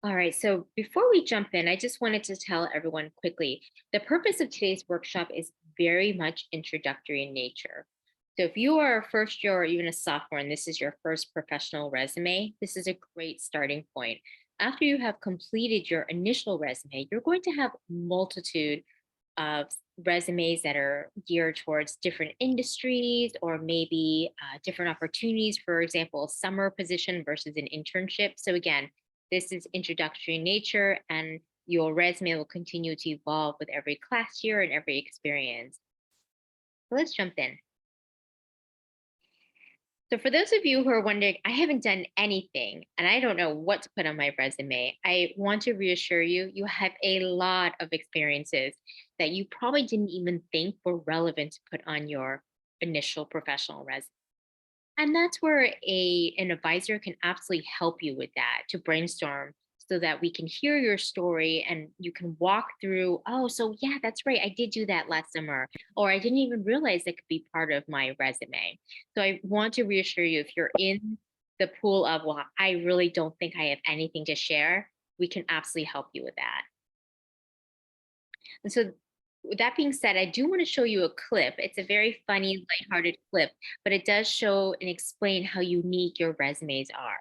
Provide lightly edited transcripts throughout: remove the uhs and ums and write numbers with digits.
All right, so before we jump in, I just wanted to tell everyone quickly the purpose of today's workshop is very much introductory in nature. So, if you are a first year or even a sophomore and this is your first professional resume, this is a great starting point. After you have completed your initial resume, you're going to have multitude of resumes that are geared towards different industries or maybe different opportunities. For example, a summer position versus an internship. So, again, this is introductory in nature, and your resume will continue to evolve with every class year and every experience. So, let's jump in. So, for those of you who are wondering, I haven't done anything and I don't know what to put on my resume, I want to reassure you, you have a lot of experiences that you probably didn't even think were relevant to put on your initial professional resume. And that's where an advisor can absolutely help you with that to brainstorm so that we can hear your story and you can walk through, oh, so yeah, that's right. I did do that last summer, or I didn't even realize that could be part of my resume. So I want to reassure you if you're in the pool of, well, I really don't think I have anything to share, we can absolutely help you with that. And so, with that being said, I do want to show you a clip. It's a very funny, lighthearted clip, but it does show and explain how unique your resumes are.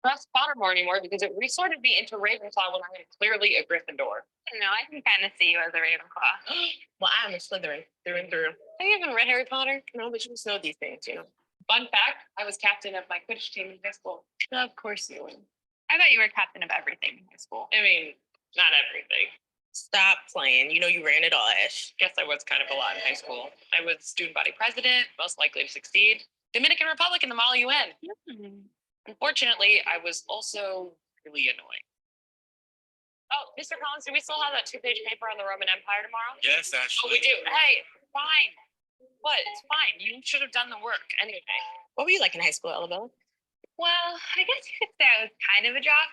Trust Pottermore anymore because it resorted me into Ravenclaw when I am clearly a Gryffindor. No, I can kind of see you as a Ravenclaw. Well, I'm a Slytherin through and through. Have you even read Harry Potter? No, but you just know these things. Fun fact, I was captain of my Quidditch team in high school. Of course you would. I thought you were captain of everything in high school. I mean, not everything. Stop playing. You know you ran it all, Ash. Guess I was kind of a lot in high school. I was student body president, most likely to succeed. Dominican Republic in the Model UN. Unfortunately, I was also really annoying. Oh, Mr. Collins, do we still have that two-page paper on the Roman Empire tomorrow? Yes, Oh, we Ashley. do. Hey, fine. What? It's fine. You should have done the work anyway. What were you like in high school, Elabella? Well, I guess you could say I was kind of a jock.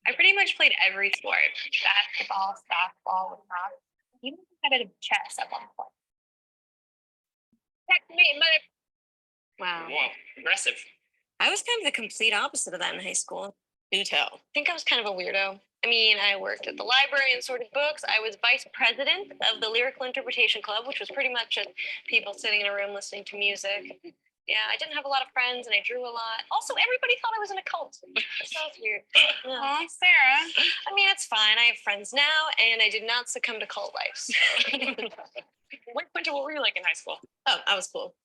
I pretty much played every sport: basketball, softball, lacrosse, even a bit of chess at one point. Check me, mother. Wow. Wow, impressive. I was kind of the complete opposite of that in high school. Do tell. I think I was kind of a weirdo. I mean, I worked at the library and sorted books. I was vice president of the Lyrical Interpretation Club, which was pretty much just people sitting in a room listening to music. Yeah, I didn't have a lot of friends and I drew a lot. Also, everybody thought I was in a cult. So it's weird. Yeah. Oh, Sarah. I mean, it's fine. I have friends now and I did not succumb to cult life. Wait, Quinta, what were you like in high school? Oh, I was cool.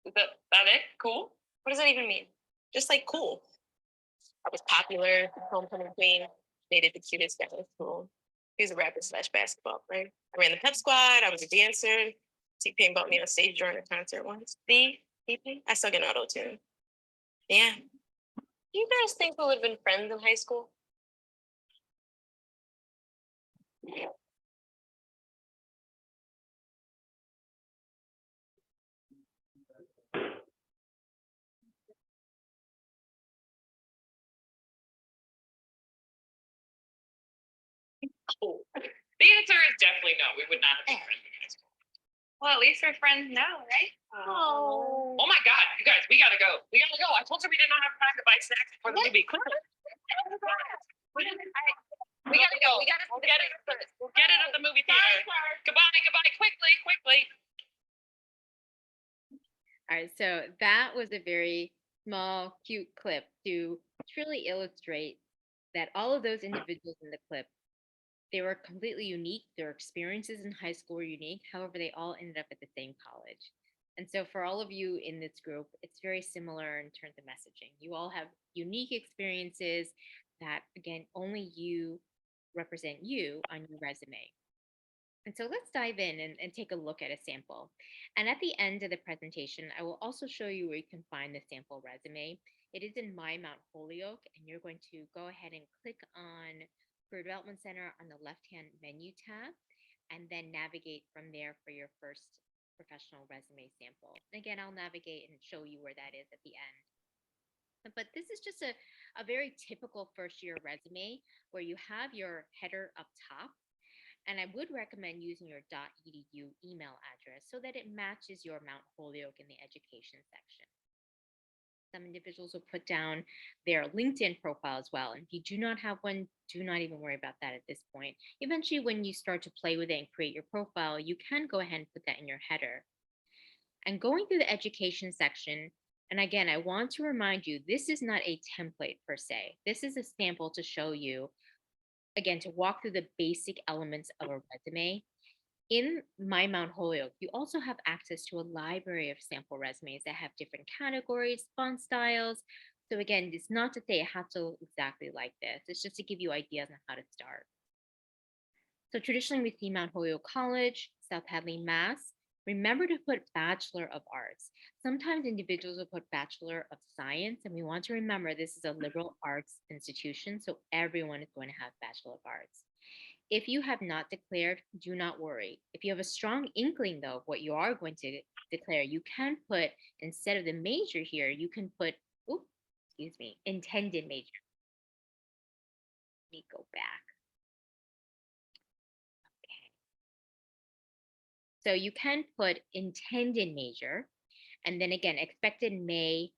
Is that it? Cool? What does that even mean? Just like cool. I was popular, homecoming queen, dated the cutest guy in school. He was a rapper slash basketball player. I ran the pep squad. I was a dancer. T-Pain brought me on stage during a concert once. The T-Pain? I still get an auto tune. Yeah. Do you guys think we would have been friends in high school? Oh. The answer is definitely no. We would not have been friends in high school. Well, at least we're friends now, right? Oh. Oh my God, you guys, we gotta go. We gotta go. I told you we did not have time to buy snacks before the movie. Quinta. We gotta go. We gotta We'll get it. We'll get it at the movie theater. Goodbye, goodbye. Quickly, quickly. All right, so that was a very small, cute clip to truly illustrate that all of those individuals in the clip, they were completely unique. Their experiences in high school were unique. However, they all ended up at the same college. And so, for all of you in this group, it's very similar in terms of messaging. You all have unique experiences that, again, only you represent you on your resume. And so let's dive in and take a look at a sample. And at the end of the presentation, I will also show you where you can find the sample resume. It is in My Mount Holyoke, and you're going to go ahead and click on Career Development Center on the left-hand menu tab, and then navigate from there for your first professional resume sample. And again, I'll navigate and show you where that is at the end. But this is just a very typical first year resume where you have your header up top, and I would recommend using your .edu email address so that it matches your Mount Holyoke in the education section. Some individuals will put down their LinkedIn profile as well. And if you do not have one, do not even worry about that at this point. Eventually, when you start to play with it and create your profile, you can go ahead and put that in your header. And going through the education section, and again, I want to remind you, this is not a template per se. This is a sample to show you, again, to walk through the basic elements of a resume. In My Mount Holyoke, you also have access to a library of sample resumes that have different categories, font styles. So again, it's not to say it has to look exactly like this. It's just to give you ideas on how to start. So traditionally, we see Mount Holyoke College, South Hadley, Mass. Remember to put Bachelor of Arts. Sometimes individuals will put Bachelor of Science, and we want to remember this is a liberal arts institution, so everyone is going to have Bachelor of Arts. If you have not declared, do not worry. If you have a strong inkling, though, of what you are going to declare, you can put, instead of the major here, you can put, intended major. Let me go back. So you can put intended major, and then again, expected May,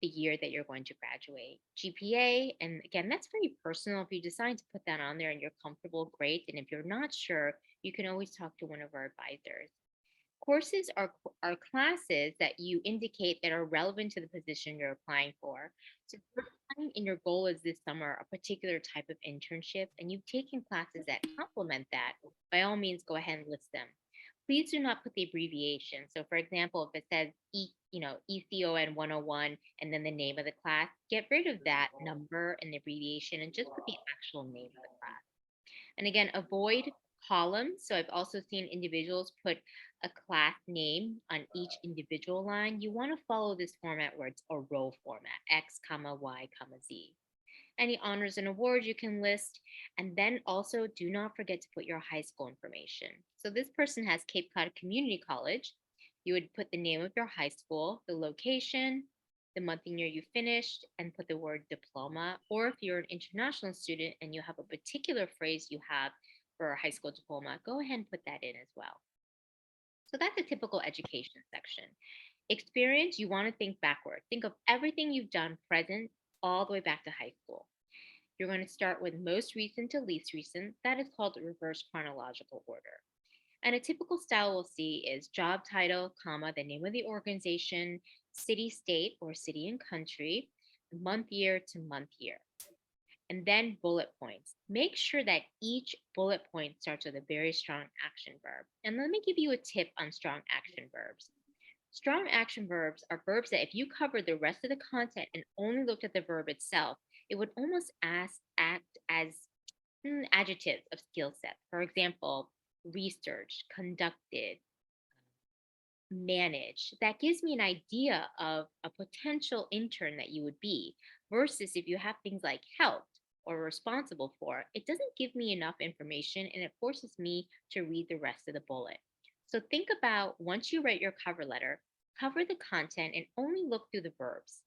the year that you're going to graduate. GPA, and again, that's very personal. If you decide to put that on there and you're comfortable, great. And if you're not sure, you can always talk to one of our advisors. Courses are classes that you indicate that are relevant to the position you're applying for. So if you're applying in your goal is this summer a particular type of internship and you've taken classes that complement that, by all means, go ahead and list them. Please do not put the abbreviation. So for example, if it says ECON 101 and then the name of the class, get rid of that number and the abbreviation and just put the actual name of the class. And again, avoid columns. So I've also seen individuals put a class name on each individual line. You want to follow this format where it's a row format, X, comma, Y, comma, Z. Any honors and awards you can list. And then also do not forget to put your high school information. So this person has Cape Cod Community College. You would put the name of your high school, the location, the month and year you finished, and put the word diploma. Or if you're an international student and you have a particular phrase you have for a high school diploma, go ahead and put that in as well. So that's a typical education section. Experience, you want to think backward. Think of everything you've done present all the way back to high school. You're going to start with most recent to least recent. That is called the reverse chronological order. And a typical style we'll see is job title, comma, the name of the organization, city, state, or city and country, month, year to month, year. And then bullet points. Make sure that each bullet point starts with a very strong action verb. And let me give you a tip on strong action verbs. Strong action verbs are verbs that if you cover the rest of the content and only looked at the verb itself, it would almost act as adjectives of skill sets. For example, researched, conducted, managed. That gives me an idea of a potential intern that you would be, versus if you have things like helped or responsible for, it doesn't give me enough information and it forces me to read the rest of the bullet. So think about once you write your cover letter, cover the content and only look through the verbs.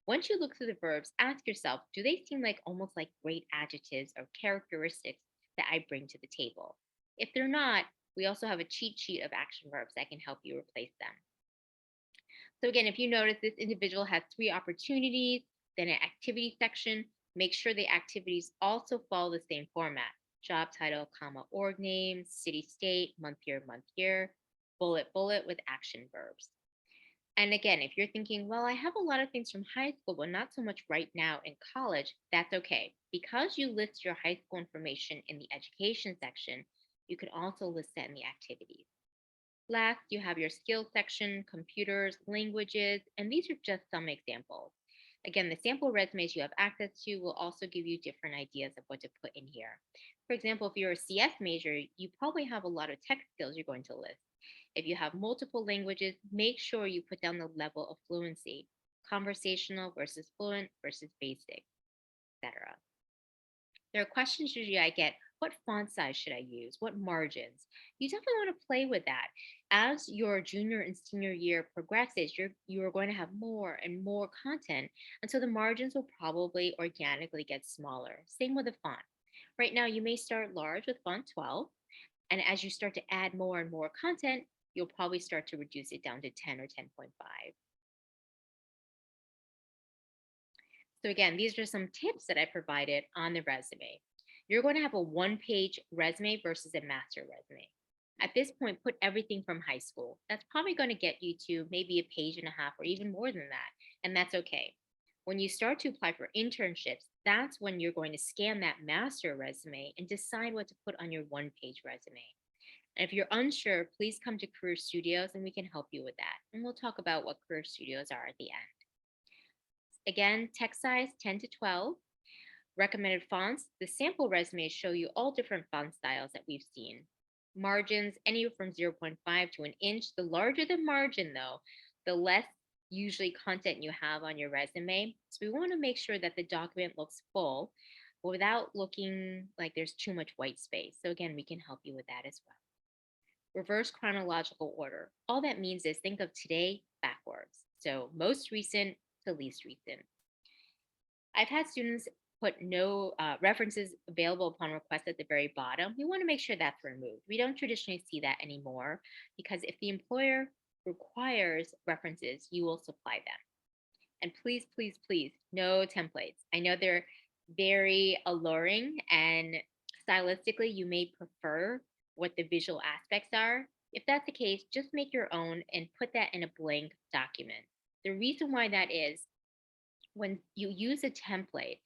Once you look through the verbs, ask yourself, do they seem like almost like great adjectives or characteristics that I bring to the table? If they're not, we also have a cheat sheet of action verbs that can help you replace them. So again, if you notice this individual has 3 opportunities, then an activity section, make sure the activities also follow the same format. Job title, comma, org name, city, state, month, year, bullet with action verbs. And again, if you're thinking, well, I have a lot of things from high school, but not so much right now in college, that's okay. Because you list your high school information in the education section, you can also list that in the activities. Last, you have your skills section, computers, languages, and these are just some examples. Again, the sample resumes you have access to will also give you different ideas of what to put in here. For example, if you're a CS major, you probably have a lot of tech skills you're going to list. If you have multiple languages, make sure you put down the level of fluency, conversational versus fluent versus basic, etc. There are questions usually I get, what font size should I use? What margins? You definitely want to play with that. As your junior and senior year progresses, you're going to have more and more content. And so the margins will probably organically get smaller. Same with the font. Right now, you may start large with font 12. And as you start to add more and more content, you'll probably start to reduce it down to 10 or 10.5. So again, these are some tips that I provided on the resume. You're going to have a one-page resume versus a master resume. At this point, put everything from high school. That's probably going to get you to maybe a page and a half or even more than that. And that's okay. When you start to apply for internships, that's when you're going to scan that master resume and decide what to put on your one-page resume. And if you're unsure, please come to Career Studios and we can help you with that. And we'll talk about what Career Studios are at the end. Again, text size 10 to 12. Recommended fonts, the sample resumes show you all different font styles that we've seen. Margins, anywhere from 0.5 to an inch. The larger the margin, though, the less usually content you have on your resume. So we want to make sure that the document looks full without looking like there's too much white space. So again, we can help you with that as well. Reverse chronological order. All that means is think of today backwards. So most recent to least recent. I've had students put no references available upon request at the very bottom. We want to make sure that's removed. We don't traditionally see that anymore because if the employer requires references, you will supply them. And please, please, please, no templates. I know they're very alluring and stylistically you may prefer what the visual aspects are. If that's the case, just make your own and put that in a blank document. The reason why that is when you use a template,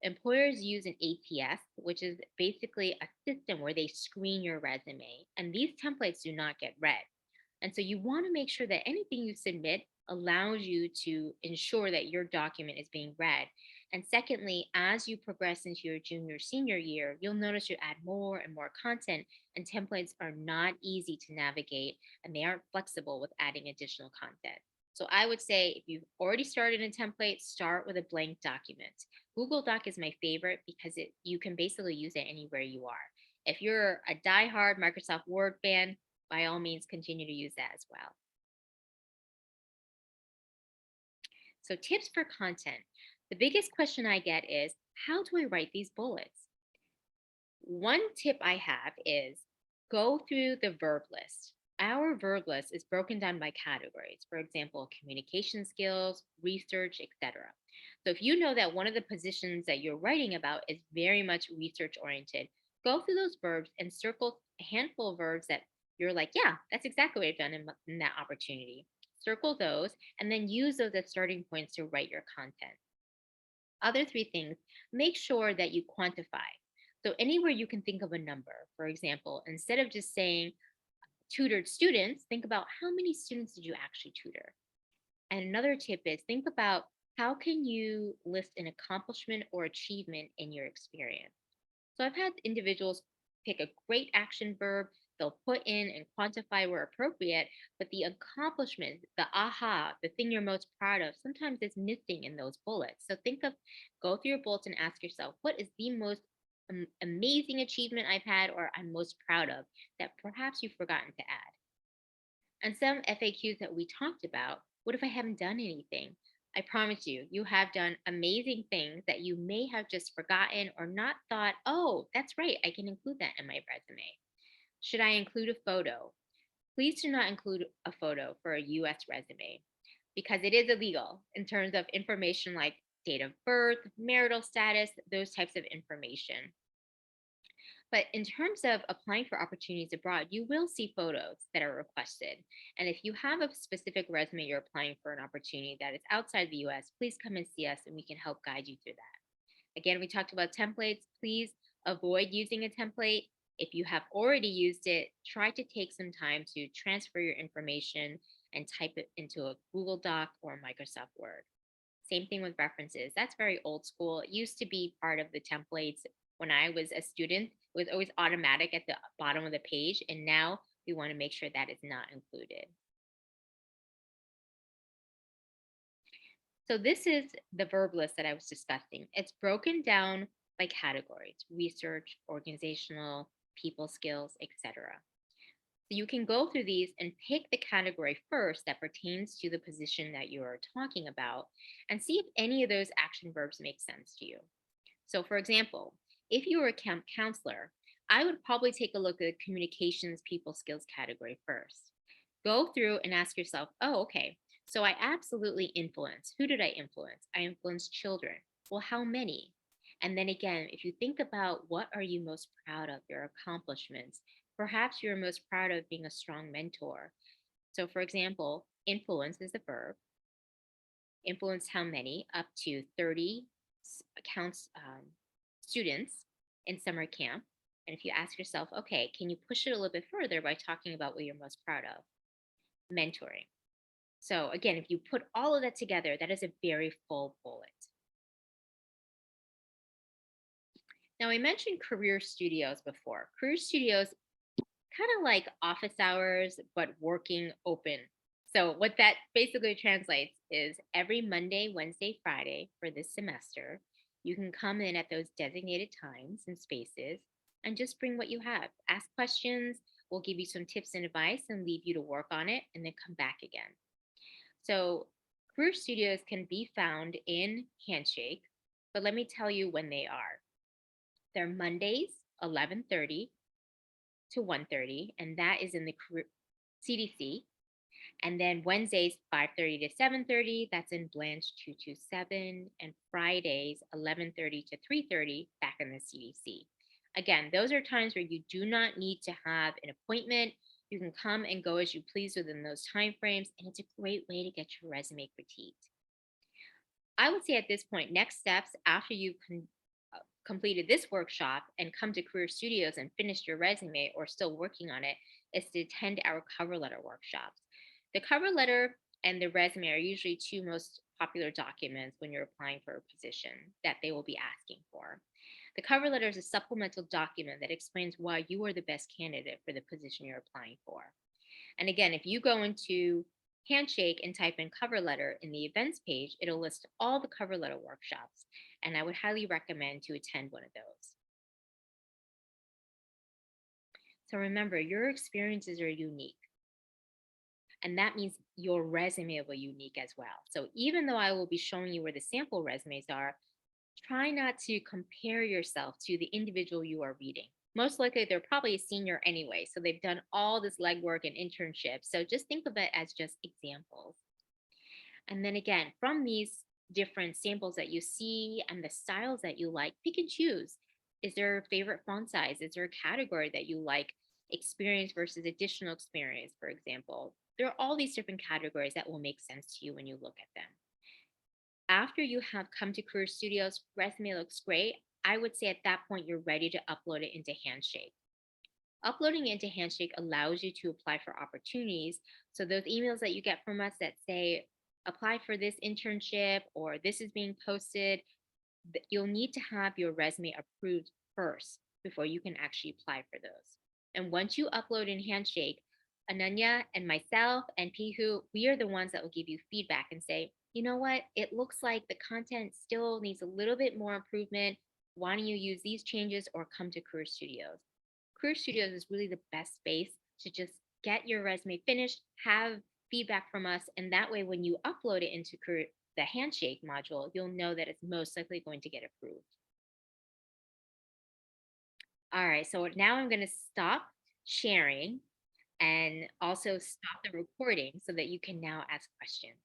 employers use an ATS, which is basically a system where they screen your resume, and these templates do not get read. And so you want to make sure that anything you submit allows you to ensure that your document is being read. And secondly, as you progress into your junior, senior year, you'll notice you add more and more content, and templates are not easy to navigate and they aren't flexible with adding additional content. So I would say if you've already started a template, start with a blank document. Google Doc is my favorite because you can basically use it anywhere you are. If you're a diehard Microsoft Word fan, by all means, continue to use that as well. So tips for content. The biggest question I get is, how do I write these bullets? One tip I have is go through the verb list. Our verb list is broken down by categories. For example, communication skills, research, etc. So if you know that one of the positions that you're writing about is very much research oriented, go through those verbs and circle a handful of verbs that you're like, yeah, that's exactly what I've done in that opportunity. Circle those and then use those as starting points to write your content. Other three things, make sure that you quantify. So anywhere you can think of a number, for example, instead of just saying tutored students, think about how many students did you actually tutor? And another tip is think about how can you list an accomplishment or achievement in your experience. So I've had individuals pick a great action verb, they'll put in and quantify where appropriate, but the accomplishment, the aha, the thing you're most proud of, sometimes is missing in those bullets. So go through your bullets and ask yourself, what is the most amazing achievement I've had or I'm most proud of that perhaps you've forgotten to add? And some FAQs that we talked about, what if I haven't done anything? I promise you, you have done amazing things that you may have just forgotten or not thought, oh, that's right, I can include that in my resume. Should I include a photo? Please do not include a photo for a US resume because it is illegal in terms of information like date of birth, marital status, those types of information. But in terms of applying for opportunities abroad, you will see photos that are requested. And if you have a specific resume you're applying for an opportunity that is outside the US, please come and see us and we can help guide you through that. Again, we talked about templates. Please avoid using a template. If you have already used it, try to take some time to transfer your information and type it into a Google Doc or a Microsoft Word. Same thing with references. That's very old school. It used to be part of the templates when I was a student. It was always automatic at the bottom of the page. And now we want to make sure that is not included. So this is the verb list that I was discussing. It's broken down by categories: research, organizational, people skills, etc. So you can go through these and pick the category first that pertains to the position that you are talking about and see if any of those action verbs make sense to you. So for example, if you were a camp counselor, I would probably take a look at the communications people skills category first. Go through and ask yourself, oh, okay, so I absolutely influence. Who did I influence? I influenced children. Well, how many? And then again, if you think about what are you most proud of, your accomplishments, perhaps you're most proud of being a strong mentor. So, for example, influence is the verb. Influence how many? Up to 30 counts students in summer camp. And if you ask yourself, okay, can you push it a little bit further by talking about what you're most proud of? Mentoring. So again, if you put all of that together, that is a very full bullet. Now, I mentioned career studios before. Career studios, kind of like office hours, but working open. So, what that basically translates is every Monday, Wednesday, Friday for this semester, you can come in at those designated times and spaces and just bring what you have. Ask questions. We'll give you some tips and advice and leave you to work on it and then come back again. So, career studios can be found in Handshake, but let me tell you when they are. They're Mondays, 11:30 to 1:30, and that is in the CDC. And then Wednesdays, 5:30 to 7:30, that's in Blanche 227, and Fridays, 11:30 to 3:30, back in the CDC. Again, those are times where you do not need to have an appointment. You can come and go as you please within those time frames, and it's a great way to get your resume critiqued. I would say at this point, next steps after you've completed this workshop and come to Career Studios and finished your resume or still working on it is to attend our cover letter workshops. The cover letter and the resume are usually two most popular documents when you're applying for a position that they will be asking for. The cover letter is a supplemental document that explains why you are the best candidate for the position you're applying for. And again, if you go into Handshake and type in cover letter in the events page, it'll list all the cover letter workshops. And I would highly recommend to attend one of those. So remember, your experiences are unique. And that means your resume will be unique as well. So even though I will be showing you where the sample resumes are, try not to compare yourself to the individual you are reading. Most likely, they're probably a senior anyway, so they've done all this legwork and internships. So just think of it as just examples. And then again, from these different samples that you see and the styles that you like, pick and choose. Is there a favorite font size? Is there a category that you like? Experience versus additional experience, for example. There are all these different categories that will make sense to you when you look at them. After you have come to Career Studios, resume looks great. I would say at that point, you're ready to upload it into Handshake. Uploading it into Handshake allows you to apply for opportunities. So those emails that you get from us that say, apply for this internship or this is being posted, you'll need to have your resume approved first before you can actually apply for those. And once you upload in Handshake, Ananya and myself and Pihu, we are the ones that will give you feedback and say, you know what, it looks like the content still needs a little bit more improvement. Why don't you use these changes or come to Career Studios? Career Studios is really the best space to just get your resume finished, have feedback from us, and that way when you upload it into the Handshake module, you'll know that it's most likely going to get approved. All right, so now I'm going to stop sharing and also stop the recording so that you can now ask questions.